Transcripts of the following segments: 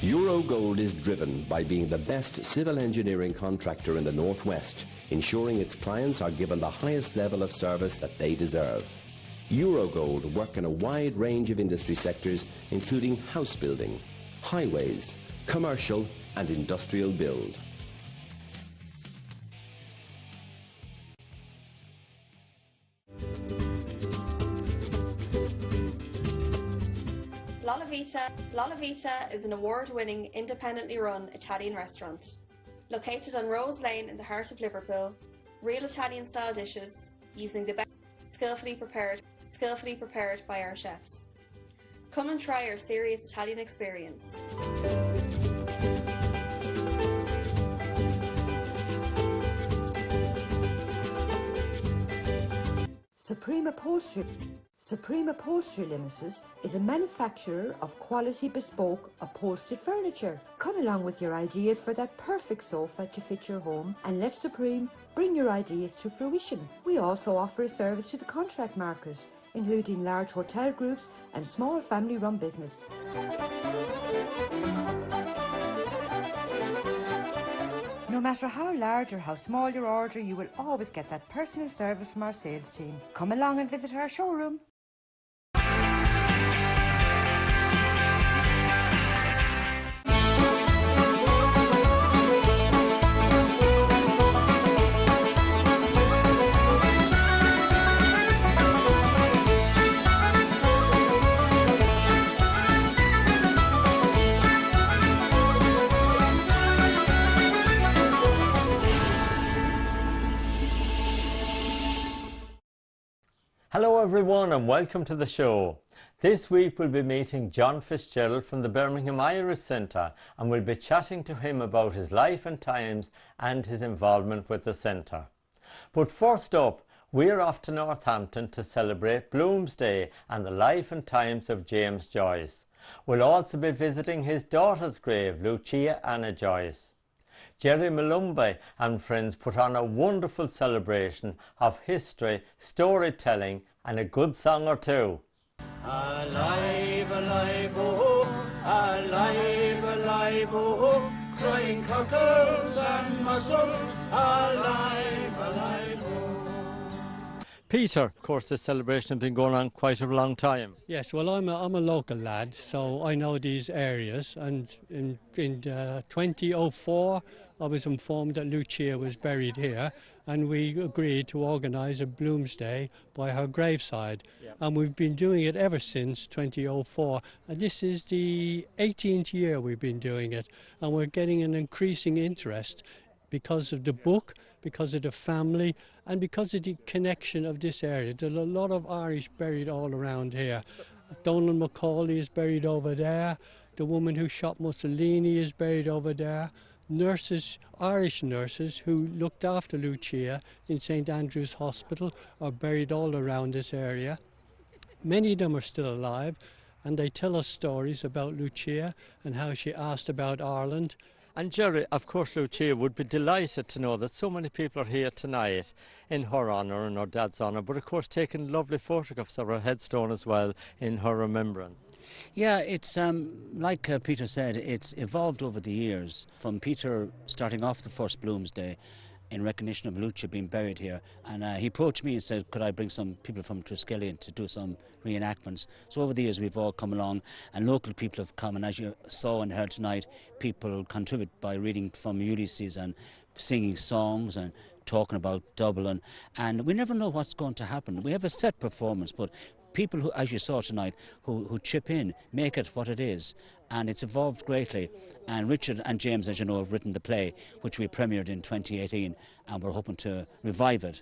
Eurogold is driven by being the best civil engineering contractor in the Northwest, ensuring its clients are given the highest level of service that they deserve. Eurogold work in a wide range of industry sectors, including house building, highways, commercial and industrial build. La Vita is an award-winning, independently run Italian restaurant. Located on Rose Lane in the heart of Liverpool, real Italian-style dishes using the best skillfully prepared by our chefs. Come and try our serious Italian experience. Supreme Upholstery Limited is a manufacturer of quality bespoke upholstered furniture. Come along with your ideas for that perfect sofa to fit your home and let Supreme bring your ideas to fruition. We also offer a service to the contract market, including large hotel groups and small family-run business. No matter how large or how small your order, you will always get that personal service from our sales team. Come along and visit our showroom. Hello everyone and welcome to the show. This week we'll be meeting John Fitzgerald from the Birmingham Irish Centre and we'll be chatting to him about his life and times and his involvement with the centre. But first up, we're off to Northampton to celebrate Bloomsday and the life and times of James Joyce. We'll also be visiting his daughter's grave, Lucia Anna Joyce. Jerry Malumbi and friends put on a wonderful celebration of history, storytelling and a good song or two. Alive, alive, oh, alive, alive, oh, crying cockles and mussels, alive, alive, oh. Peter, of course this celebration has been going on quite a long time. Yes, well I'm a local lad, so I know these areas, and in 2004 I was informed that Lucia was buried here, and we agreed to organise a Bloomsday by her graveside. Yep. And we've been doing it ever since 2004, and this is the 18th year we've been doing it, and we're getting an increasing interest because of the book, because of the family, and because of the connection of this area. There's a lot of Irish buried all around here. Donald Macaulay is buried over there, the woman who shot Mussolini is buried over there. Nurses, Irish nurses who looked after Lucia in St Andrew's Hospital are buried all around this area. Many of them are still alive, and they tell us stories about Lucia and how she asked about Ireland. And Jerry, of course Lucia would be delighted to know that so many people are here tonight in her honour and her dad's honour, but of course taking lovely photographs of her headstone as well in her remembrance. Yeah, it's like Peter said, it's evolved over the years, from Peter starting off the first Bloomsday in recognition of Lucia being buried here, and he approached me and said could I bring some people from Triskelion to do some reenactments. So over the years we've all come along, and local people have come, and as you saw and heard tonight, people contribute by reading from Ulysses and singing songs and talking about Dublin, and we never know what's going to happen. We have a set performance, but people who, as you saw tonight, who chip in, make it what it is, and it's evolved greatly. And Richard and James, as you know, have written the play, which we premiered in 2018, and we're hoping to revive it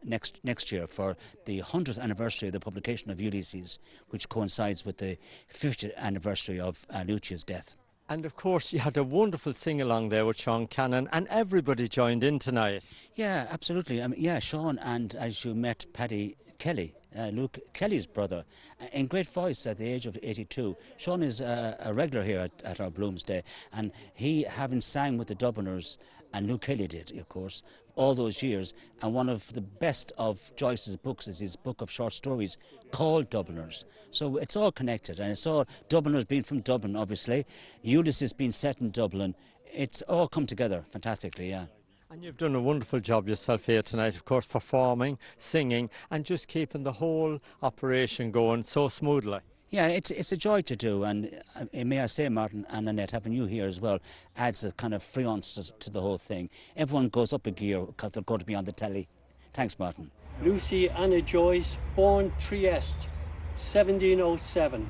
next year for the 100th anniversary of the publication of Ulysses, which coincides with the 50th anniversary of Lucia's death. And of course you had a wonderful sing-along there with Sean Cannon, and everybody joined in tonight. Yeah, absolutely. Yeah, Sean, and as you met Paddy Kelly, Luke Kelly's brother, in great voice at the age of 82. Sean is a regular here at our Bloomsday, and he, having sang with the Dubliners, and Luke Kelly did, of course, all those years, and one of the best of Joyce's books is his book of short stories called Dubliners. So it's all connected, and it's all Dubliners being from Dublin, obviously, Ulysses being set in Dublin. It's all come together fantastically, yeah. And you've done a wonderful job yourself here tonight, of course, performing, singing, and just keeping the whole operation going so smoothly. Yeah, it's a joy to do, and may I say, Martin and Annette, having you here as well adds a kind of friance to the whole thing. Everyone goes up a gear because they're going to be on the telly. Thanks, Martin. Lucy Anna Joyce, born Trieste, 1707,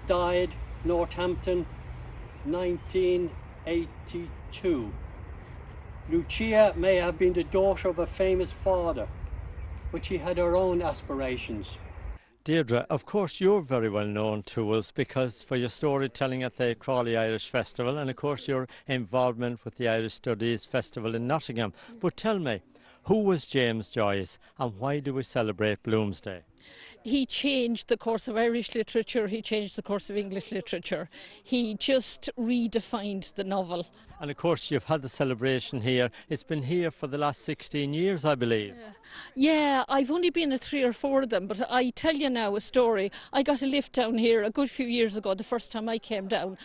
died Northampton, 1982. Lucia may have been the daughter of a famous father, but she had her own aspirations. Deirdre, of course you're very well known to us because for your storytelling at the Crawley Irish Festival and of course your involvement with the Irish Studies Festival in Nottingham. But tell me, who was James Joyce and why do we celebrate Bloomsday? He changed the course of Irish literature, he changed the course of English literature. He just redefined the novel. And of course you've had the celebration here. It's been here for the last 16 years, I believe. Yeah, I've only been at 3 or 4 of them, but I tell you now a story. I got a lift down here a good few years ago, the first time I came down,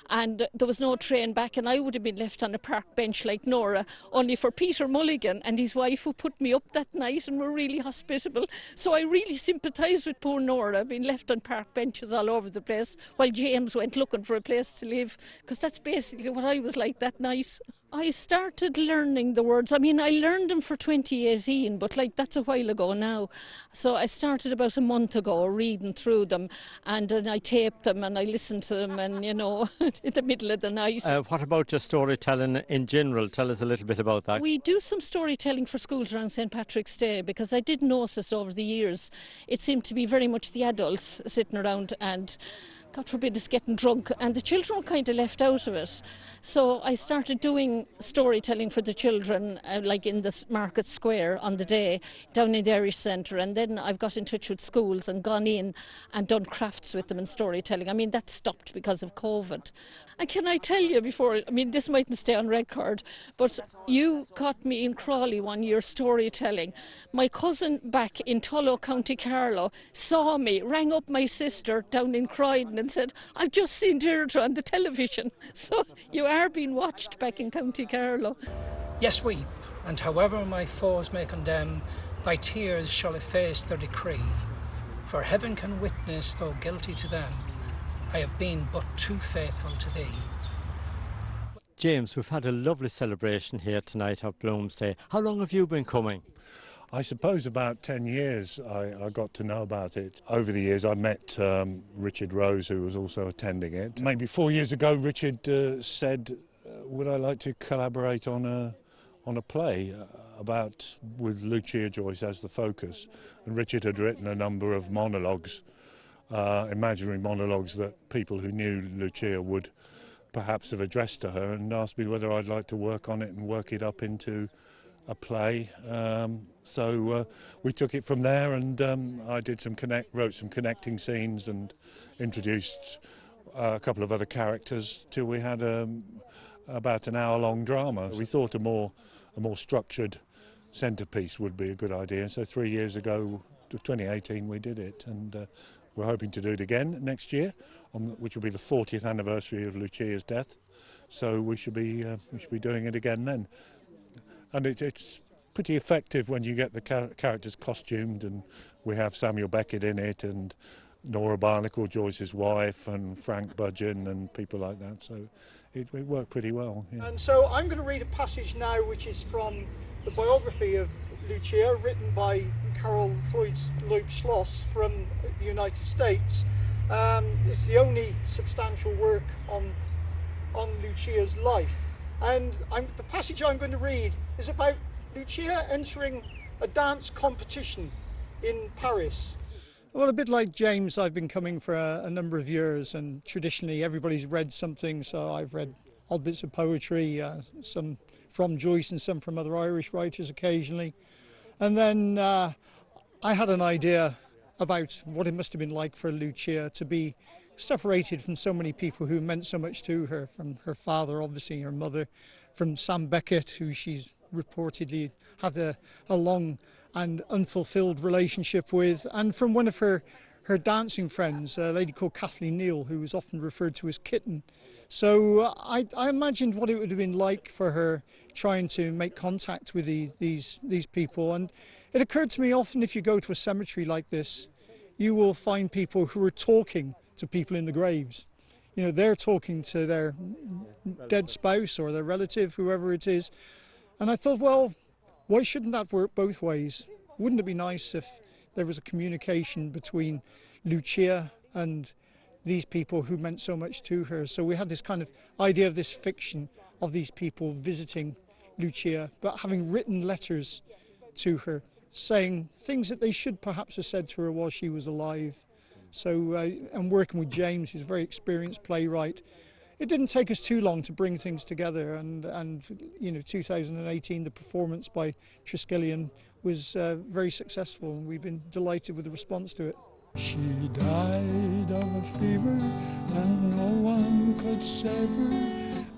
and there was no train back, and I would have been left on a park bench like Nora, only for Peter Mulligan and his wife who put me up that night and were really hospitable. So I really sympathise with poor Nora being left on park benches all over the place while James went looking for a place to live, because that's basically what I was like that night. I started learning the words. I mean, I learned them for 2018, but like that's a while ago now. So I started about a month ago reading through them, and then I taped them and I listened to them, and you know, in the middle of the night. What about your storytelling in general? Tell us a little bit about that. We do some storytelling for schools around St. Patrick's Day, because I did notice over the years it seemed to be very much the adults sitting around and, God forbid, us getting drunk, and the children were kind of left out of it. So I started doing storytelling for the children, like in the Market Square on the day, down in the Irish Centre, and then I've got in touch with schools and gone in and done crafts with them and storytelling. I mean, that stopped because of COVID. And can I tell you before, I mean, this mightn't stay on record, but you caught me in Crawley one year storytelling. My cousin back in Tullow, County Carlow, saw me, rang up my sister down in Croydon and said, "I've just seen Deirdre on the television." So you are being watched back in County Carlow. Yes, weep, and however my foes may condemn, thy tears shall efface their decree. For heaven can witness, though guilty to them, I have been but too faithful to thee. James, we've had a lovely celebration here tonight of Bloomsday. How long have you been coming? I suppose about 10 years I got to know about it. Over the years I met Richard Rose, who was also attending it. Maybe 4 years ago Richard said, would I like to collaborate on a play with Lucia Joyce as the focus. And Richard had written a number of monologues, imaginary monologues that people who knew Lucia would perhaps have addressed to her, and asked me whether I'd like to work on it and work it up into a play. So we took it from there, and I did wrote some connecting scenes and introduced a couple of other characters till we had about an hour-long drama. We thought a more structured centrepiece would be a good idea. So 3 years ago, 2018, we did it, and we're hoping to do it again next year, which will be the 40th anniversary of Lucia's death. So we should be doing it again then. And it's pretty effective when you get the characters costumed, and we have Samuel Beckett in it, and Nora Barnacle, Joyce's wife, and Frank Budgeon, and people like that. So it worked pretty well. Yeah. And so I'm going to read a passage now which is from the biography of Lucia, written by Carol Floyd Schloss from the United States. It's the only substantial work on Lucia's life. And the passage I'm going to read is about Lucia entering a dance competition in Paris. Well, a bit like James, I've been coming for a number of years, and traditionally everybody's read something, so I've read odd bits of poetry, some from Joyce and some from other Irish writers occasionally. And then I had an idea about what it must have been like for Lucia to be separated from so many people who meant so much to her, from her father, obviously, her mother, from Sam Beckett, who she's reportedly had a long and unfulfilled relationship with, and from one of her dancing friends, a lady called Kathleen Neal, who was often referred to as Kitten. So I imagined what it would have been like for her trying to make contact with these people. And it occurred to me, often if you go to a cemetery like this, you will find people who are talking to people in the graves. You know, they're talking to their dead spouse or their relative, whoever it is. And I thought, well, why shouldn't that work both ways? Wouldn't it be nice if there was a communication between Lucia and these people who meant so much to her? So we had this kind of idea of this fiction of these people visiting Lucia, but having written letters to her, saying things that they should perhaps have said to her while she was alive. So I'm working with James, who's a very experienced playwright. It didn't take us too long to bring things together, and you know, 2018, the performance by Triskelion was very successful, and we've been delighted with the response to it. She died of a fever, and no one could save her,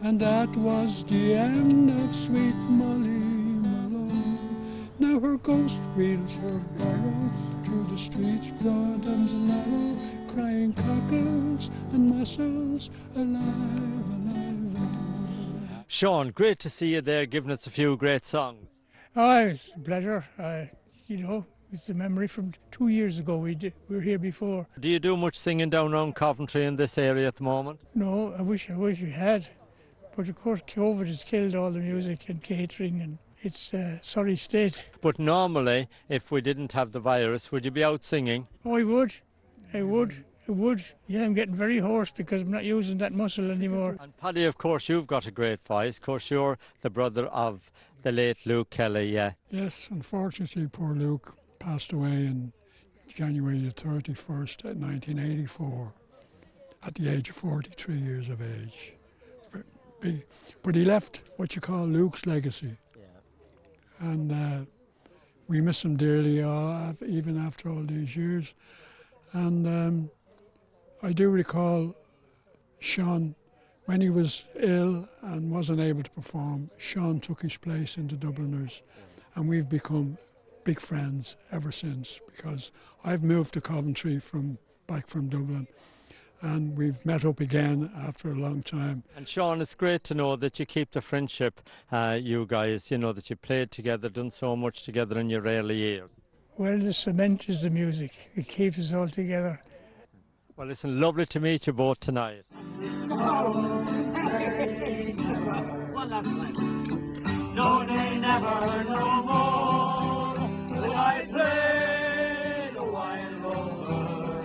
and that was the end of sweet Molly Malone. Now her ghost wheels her barrow through the streets broad and narrow, crying cockles and mussels, alive, alive, alive. Sean, great to see you there giving us a few great songs. Oh, it's a pleasure. You know, it's a memory from 2 years ago. We were here before. Do you do much singing down around Coventry in this area at the moment? No, I wish we had. But of course, COVID has killed all the music and catering, and it's a sorry state. But normally, if we didn't have the virus, would you be out singing? Oh, I would. Yeah, I'm getting very hoarse because I'm not using that muscle anymore. And Paddy, of course, you've got a great voice. Of course, you're the brother of the late Luke Kelly, yeah. Yes, unfortunately, poor Luke passed away on January the 31st, 1984, at the age of 43 years of age. But he left what you call Luke's legacy. Yeah. And we miss him dearly, even after all these years. And I do recall Sean, when he was ill and wasn't able to perform, Sean took his place in the Dubliners, and we've become big friends ever since, because I've moved to Coventry back from Dublin, and we've met up again after a long time. And Sean, it's great to know that you keep the friendship, you guys, you know, that you played together, done so much together in your early years. Well, the cement is the music. It keeps us all together. Well, listen, lovely to meet you both tonight. One last time. No, they never no more will I play the wild rover.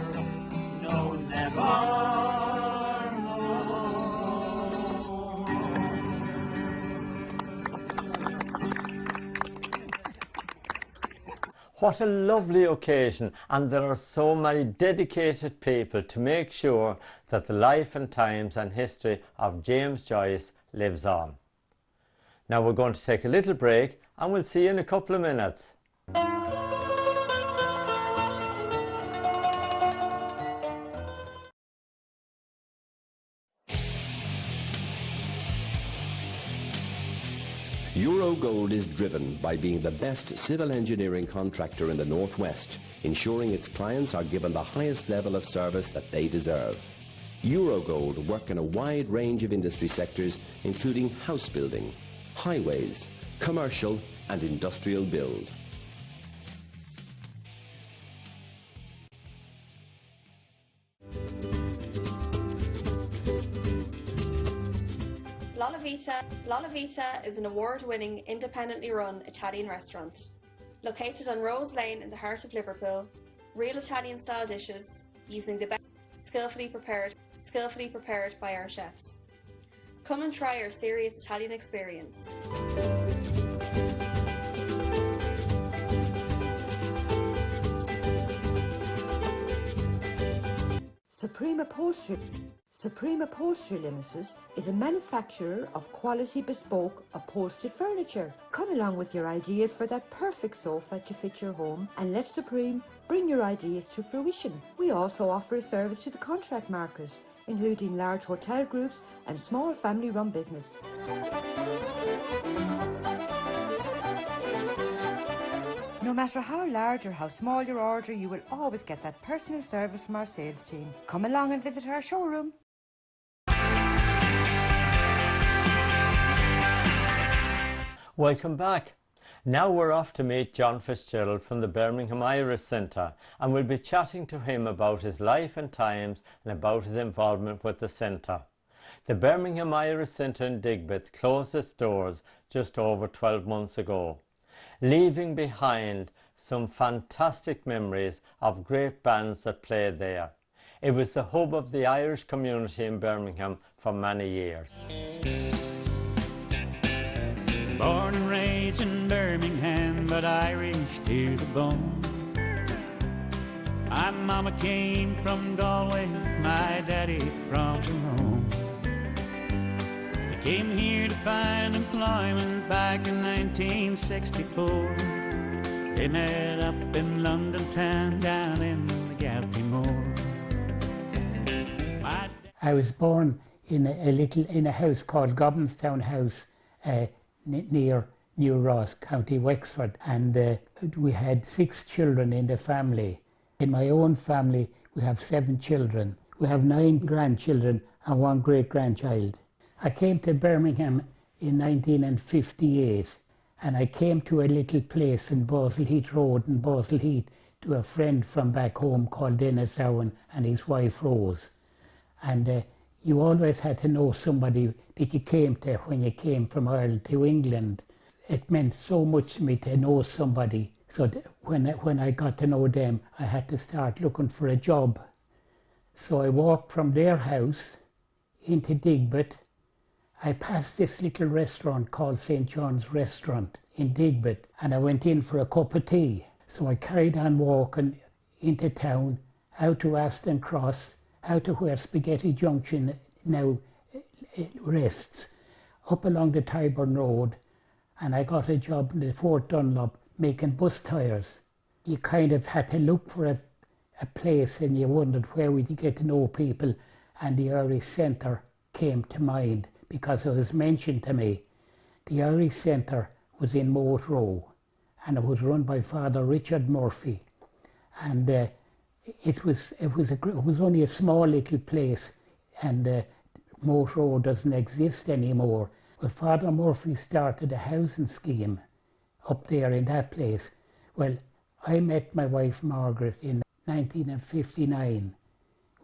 No, never no more. What a lovely occasion, and there are so many dedicated people to make sure that the life and times and history of James Joyce lives on. Now we're going to take a little break, and we'll see you in a couple of minutes. Eurogold is driven by being the best civil engineering contractor in the Northwest, ensuring its clients are given the highest level of service that they deserve. Eurogold work in a wide range of industry sectors, including house building, highways, commercial and industrial build. La Vita is an award-winning, independently run Italian restaurant. Located on Rose Lane in the heart of Liverpool, real Italian-style dishes using the best skillfully prepared by our chefs. Come and try our serious Italian experience. Supreme Supreme Upholstery Limited is a manufacturer of quality bespoke upholstered furniture. Come along with your ideas for that perfect sofa to fit your home and let Supreme bring your ideas to fruition. We also offer a service to the contract market, including large hotel groups and small family-run business. No matter how large or how small your order, you will always get that personal service from our sales team. Come along and visit our showroom. Welcome back. Now we're off to meet John Fitzgerald from the Birmingham Irish Centre, and we'll be chatting to him about his life and times and about his involvement with the centre. The Birmingham Irish Centre in Digbeth closed its doors just over 12 months ago, leaving behind some fantastic memories of great bands that played there. It was the hub of the Irish community in Birmingham for many years. Born and raised in Birmingham, but Irish to the bone. My mama came from Galway, my daddy from Tyrone. They came here to find employment back in 1964. They met up in London town, down in the Galtymore. I was born in a house called Gobhamstown House, near New Ross, County Wexford, and we had 6 children in the family. In my own family, we have 7 children. We have 9 grandchildren and 1 great-grandchild. I came to Birmingham in 1958, and I came to a little place in Boselheath Road in Boselheath to a friend from back home called Dennis Owen and his wife Rose. And you always had to know somebody that you came to when you came from Ireland to England. It meant so much to me to know somebody. So when I got to know them, I had to start looking for a job. So I walked from their house into Digbeth. I passed this little restaurant called St. John's Restaurant in Digbeth, and I went in for a cup of tea. So I carried on walking into town, out to Aston Cross, out to where Spaghetti Junction now rests, up along the Tyburn Road, and I got a job in the Fort Dunlop making bus tyres. You kind of had to look for a place, and you wondered where would you get to know people, and the Irish Centre came to mind because it was mentioned to me. The Irish Centre was in Moat Row, and it was run by Father Richard Murphy, and it was only a small little place, and Moat Row doesn't exist anymore. But Father Murphy started a housing scheme up there in that place. Well, I met my wife Margaret in 1959.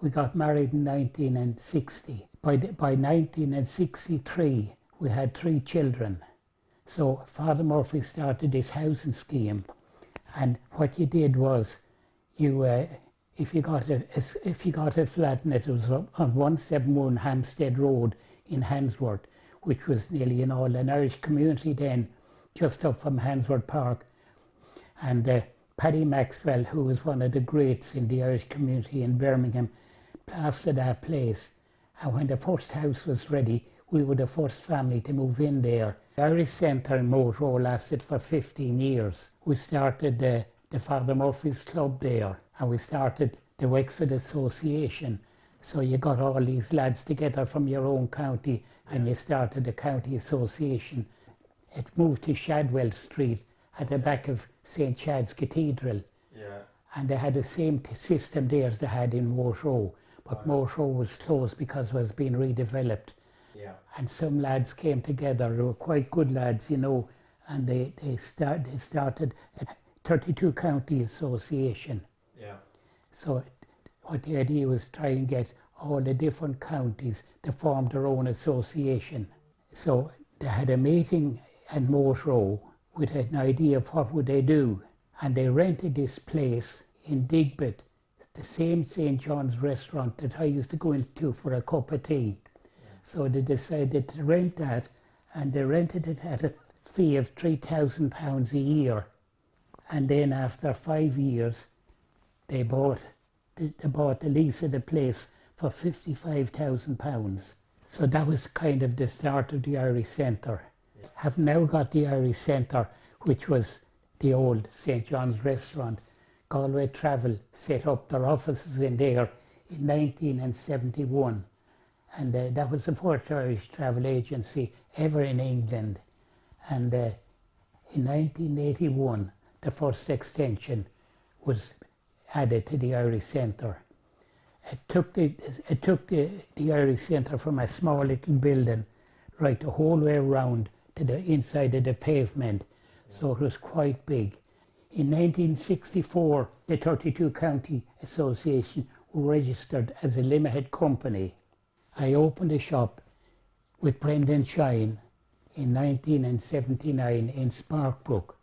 We got married in 1960. By 1963, we had 3 children. So Father Murphy started this housing scheme, and what you did was, if you got a flat, and it was on 171 Hampstead Road in Handsworth, which was nearly an Irish community then, just up from Handsworth Park. And Paddy Maxwell, who was one of the greats in the Irish community in Birmingham, plastered that place. And when the first house was ready, we were the first family to move in there. The Irish Centre in Moat Row lasted for 15 years. We started the Father Murphy's Club there, and we started the Wexford Association. So you got all these lads together from your own county, and you started the county association. It moved to Shadwell Street at the back of St. Chad's Cathedral. Yeah. And they had the same system there as they had in Moat Row, but Moat Row was closed because it was being redeveloped. Yeah. And some lads came together, they were quite good lads, you know, and they started a 32 county association. Yeah. So what the idea was try and get all the different counties to form their own association. So they had a meeting at Moat Row with an idea of what would they do. And they rented this place in Digbeth, the same St. John's Restaurant that I used to go into for a cup of tea. Yeah. So they decided to rent that, and they rented it at a fee of £3,000 a year. And then after 5 years, they bought the lease of the place for £55,000. So that was kind of the start of the Irish Centre. Have now got the Irish Centre, which was the old St. John's restaurant. Galway Travel set up their offices in there in 1971. And that was the first Irish travel agency ever in England. And in 1981, the first extension was added to the Irish Centre. It took the Irish Centre from a small little building right the whole way around to the inside of the pavement, so it was quite big. In 1964, the 32 County Association were registered as a limited company. I opened a shop with Brendan Shine in 1979 in Sparkbrook,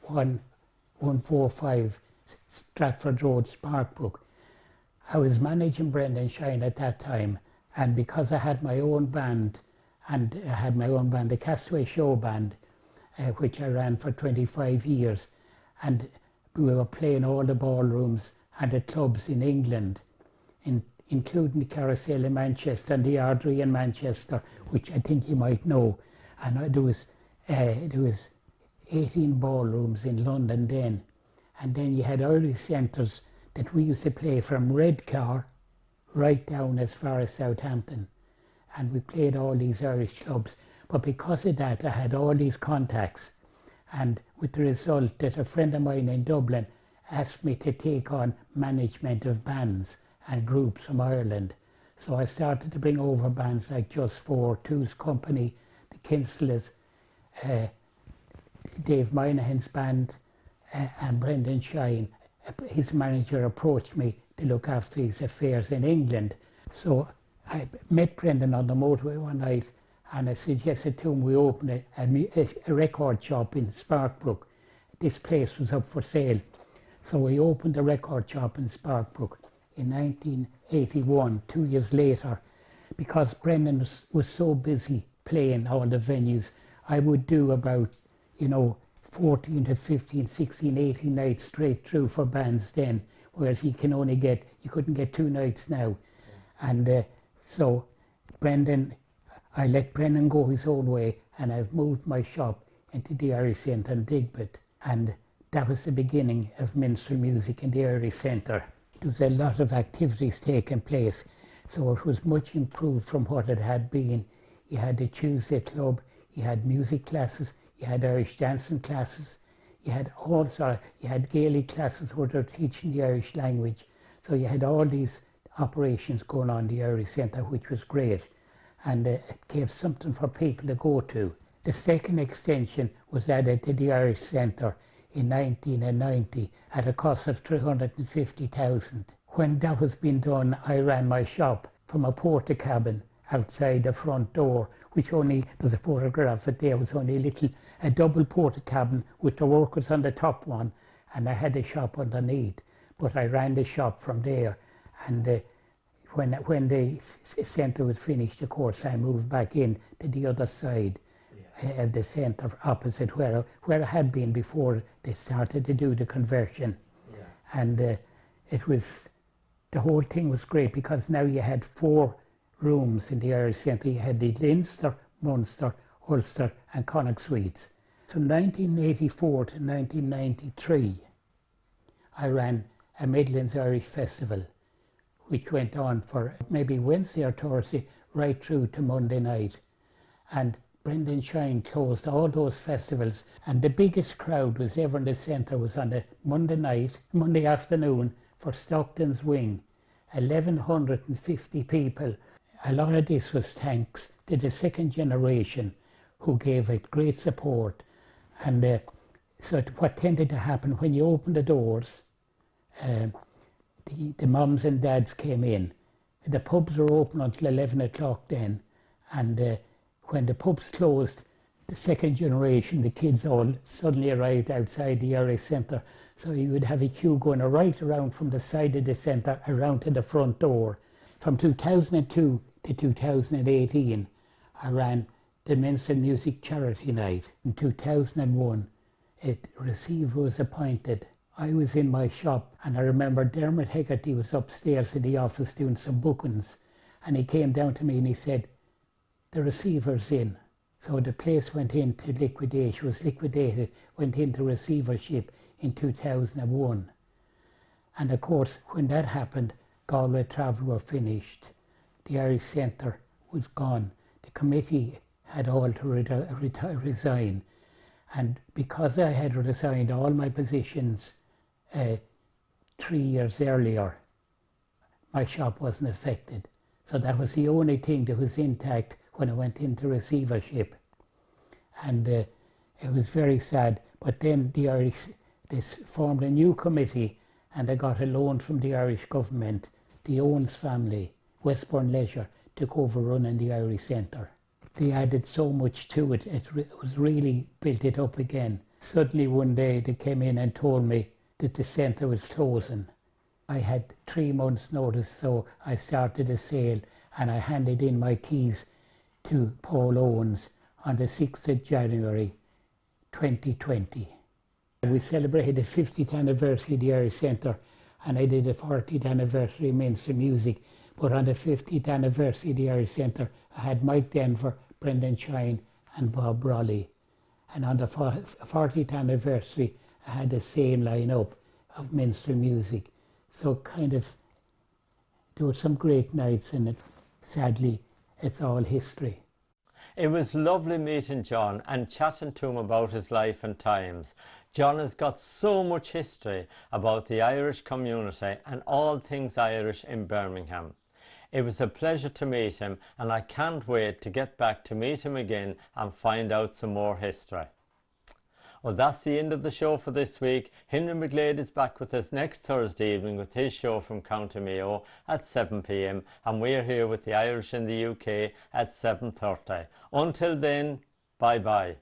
145 Stratford Road, Sparkbrook. I was managing Brendan Shine at that time, and because I had my own band, and I had my own band, the Castaway Show Band, which I ran for 25 years, and we were playing all the ballrooms and the clubs in England, including the Carousel in Manchester and the Ardrey in Manchester, which I think you might know. And there was 18 ballrooms in London then, and then you had Irish centres that we used to play from Redcar right down as far as Southampton, and we played all these Irish clubs. But because of that, I had all these contacts, and with the result that a friend of mine in Dublin asked me to take on management of bands and groups from Ireland. So I started to bring over bands like Just Four, Two's Company, the Kinsellas, Dave Moynihan's band, and Brendan Shine. His manager approached me to look after his affairs in England. So I met Brendan on the motorway one night, and I suggested to him we open a record shop in Sparkbrook. This place was up for sale. So we opened a record shop in Sparkbrook in 1981, 2 years later. Because Brendan was so busy playing all the venues, I would do about, 14 to 15, 16, 18 nights straight through for bands then, whereas you couldn't get 2 nights now. And so I let Brendan go his own way, and I've moved my shop into the Irish Centre in Digbit. And that was the beginning of minstrel music in the Irish Centre. There was a lot of activities taking place, so it was much improved from what it had been. You had the Tuesday Club, you had music classes, you had Irish dancing classes, you had Gaelic classes where they were teaching the Irish language. So you had all these operations going on in the Irish Centre, which was great. And it gave something for people to go to. The second extension was added to the Irish Centre in 1990 at a cost of $350,000. When that was being done, I ran my shop from a porta cabin outside the front door, which there's a photograph of it there, it was only a double porta cabin with the workers on the top one, and I had a shop underneath. But I ran the shop from there, and when the centre was finished, of course, I moved back in to the other side of the centre, opposite where I had been before they started to do the conversion. And the whole thing was great, because now you had 4 rooms in the Irish Centre. You had the Leinster, Munster, Ulster and Connacht suites. From 1984 to 1993, I ran a Midlands Irish Festival, which went on for maybe Wednesday or Thursday, right through to Monday night. And Brendan Shine closed all those festivals, and the biggest crowd was ever in the centre was on a Monday afternoon for Stockton's Wing, 1,150 people. A lot of this was thanks to the second generation who gave it great support. And so what tended to happen when you opened the doors, the mums and dads came in. The pubs were open until 11 o'clock then, and when the pubs closed, the second generation, the kids all suddenly arrived outside the Irish Centre. So you would have a queue going right around from the side of the centre around to the front door. From 2002 to 2018, I ran the Minstrel Music Charity Night. In 2001, a receiver was appointed I was in my shop and I remember Dermot Hegarty was upstairs in the office doing some bookings, and he came down to me and he said, the receiver's in. So the place went into liquidation, was liquidated, went into receivership in 2001. And of course, when that happened, Galway Travel were finished. The Irish Centre was gone. The committee had all to resign. And because I had resigned all my positions 3 years earlier, my shop wasn't affected. So that was the only thing that was intact when I went into receivership. And it was very sad. But then they formed a new committee, and I got a loan from the Irish government. The Owens family, Westbourne Leisure, took over running the Irish Centre. They added so much to it, it was really built it up again. Suddenly one day they came in and told me that the centre was closing. I had 3 months' notice, so I started a sale and I handed in my keys to Paul Owens on the 6th of January 2020. We celebrated the 50th anniversary of the Irish Centre, and I did the 40th anniversary of Minster Music. But on the 50th anniversary of the Irish Centre, I had Mike Denver, Brendan Shine and Bob Brawley. And on the 40th anniversary, I had the same line-up of minstrel music. So kind of, there were some great nights in it. Sadly, it's all history. It was lovely meeting John and chatting to him about his life and times. John has got so much history about the Irish community and all things Irish in Birmingham. It was a pleasure to meet him, and I can't wait to get back to meet him again and find out some more history. Well, that's the end of the show for this week. Henry McGlade is back with us next Thursday evening with his show from County Mayo at 7 p.m. and we're here with the Irish in the UK at 7:30. Until then, bye-bye.